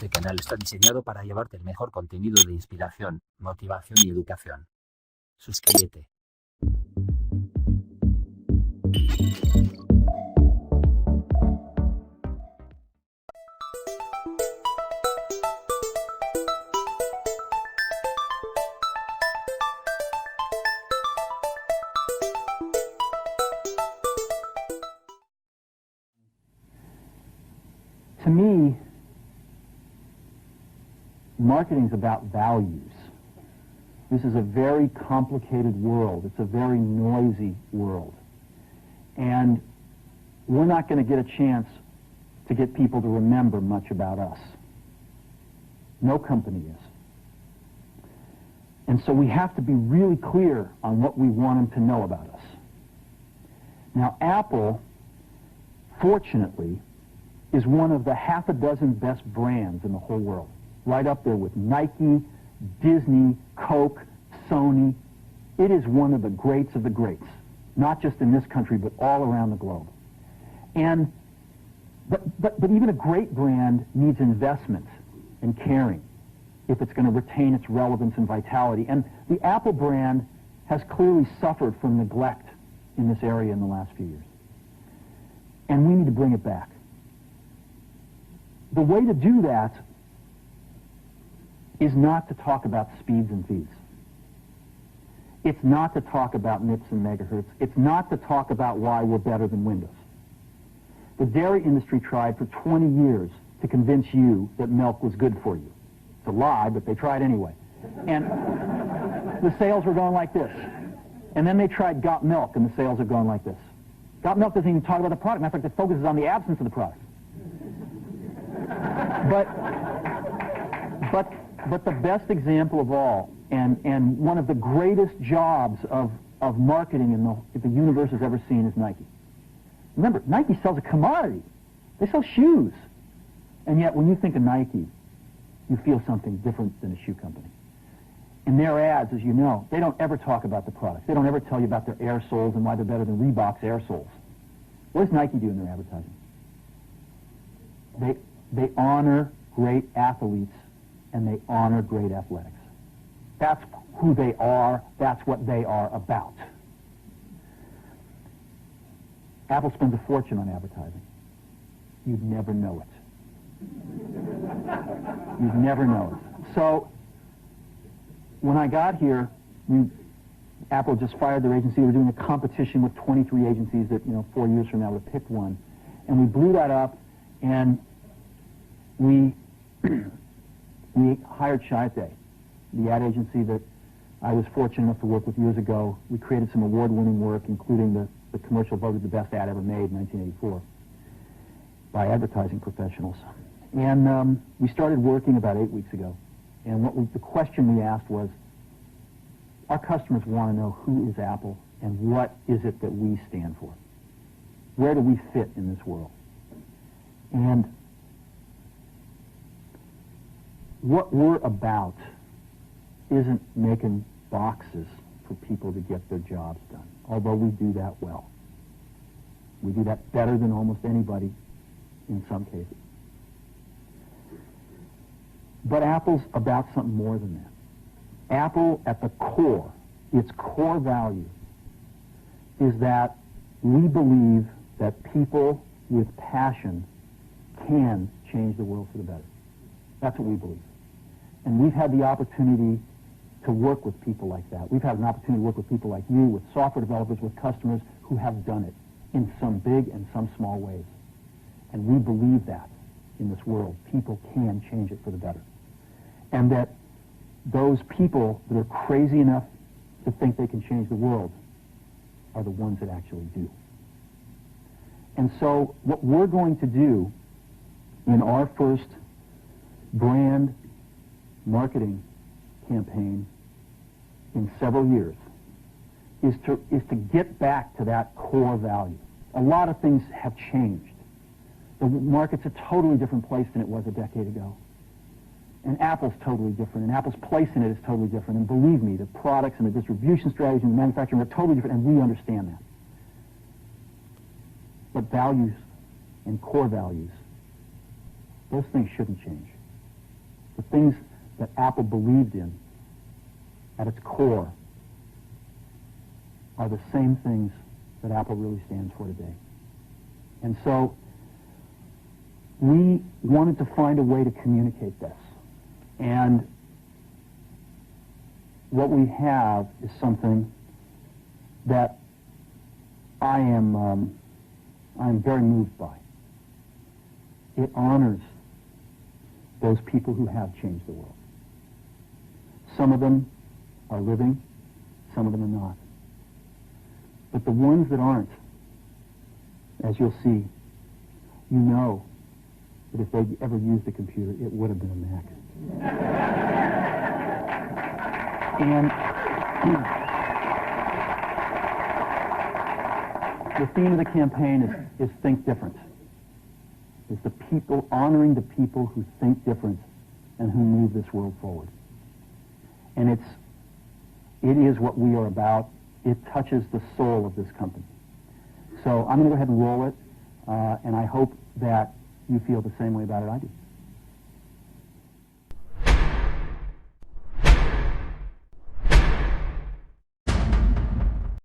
Este canal está diseñado para llevarte el mejor contenido de inspiración, motivación y educación. Suscríbete. To me, marketing is about values. This is a very complicated world. It's a very noisy world. And we're not going to get a chance to get people to remember much about us. No company is. And so we have to be really clear on what we want them to know about us. Now, Apple, fortunately, is one of the half a dozen best brands in the whole world. Right up there with Nike, Disney, Coke, Sony. It is one of the greats of the greats, not just in this country, but all around the globe. And, but even a great brand needs investment and caring if it's going to retain its relevance and vitality. And the Apple brand has clearly suffered from neglect in this area in the last few years. And we need to bring it back. The way to do that is not to talk about speeds and feeds. It's not to talk about MIPS and megahertz. It's not to talk about why we're better than Windows. The dairy industry tried for 20 years to convince you that milk was good for you. It's a lie, but they tried anyway. And the sales were going like this. And then they tried Got Milk, and the sales are going like this. Got Milk doesn't even talk about the product. Matter of fact, it focuses on the absence of the product. But the best example of all, and one of the greatest jobs of marketing the universe has ever seen is Nike. Remember, Nike sells a commodity. They sell shoes. And yet, when you think of Nike, you feel something different than a shoe company. In their ads, as you know, they don't ever talk about the products. They don't ever tell you about their air soles and why they're better than Reebok's air soles. What does Nike do in their advertising? They honor great athletes and they honor great athletics. That's who they are. That's what they are about. Apple spends a fortune on advertising. You'd never know it. You'd never know it. So when I got here, Apple just fired their agency. We were doing a competition with 23 agencies that, 4 years from now would have picked one. And we blew that up, and we hired Chiate, the ad agency that I was fortunate enough to work with years ago. We created some award-winning work, including the commercial voted the best ad ever made in 1984 by advertising professionals. And we started working about 8 weeks ago. And the question we asked was, our customers want to know who is Apple and what is it that we stand for? Where do we fit in this world? And what we're about isn't making boxes for people to get their jobs done, although we do that well. We do that better than almost anybody in some cases. But Apple's about something more than that. Apple, at the core, its core value, is that we believe that people with passion can change the world for the better. That's what we believe. And we've had the opportunity to work with people like that. We've had an opportunity to work with people like you, with software developers, with customers who have done it in some big and some small ways. And we believe that in this world, people can change it for the better. And that those people that are crazy enough to think they can change the world are the ones that actually do. And so what we're going to do in our first brand marketing campaign in several years is to get back to that core value. A lot of things have changed. The market's a totally different place than it was a decade ago. And Apple's totally different, and Apple's place in it is totally different. And believe me, the products and the distribution strategy and the manufacturing are totally different, and we understand that. But values and core values, those things shouldn't change. the things that Apple believed in at its core are the same things that Apple really stands for today. And so we wanted to find a way to communicate this. And what we have is something that I am very moved by. It honors those people who have changed the world. Some of them are living, some of them are not. But the ones that aren't, as you'll see, you know that if they'd ever used a computer, it would have been a Mac. And the theme of the campaign is Think Different. It's the people, honoring the people who think different and who move this world forward. And it is what we are about. It touches the soul of this company. So I'm going to go ahead and roll it, and I hope that you feel the same way about it I do.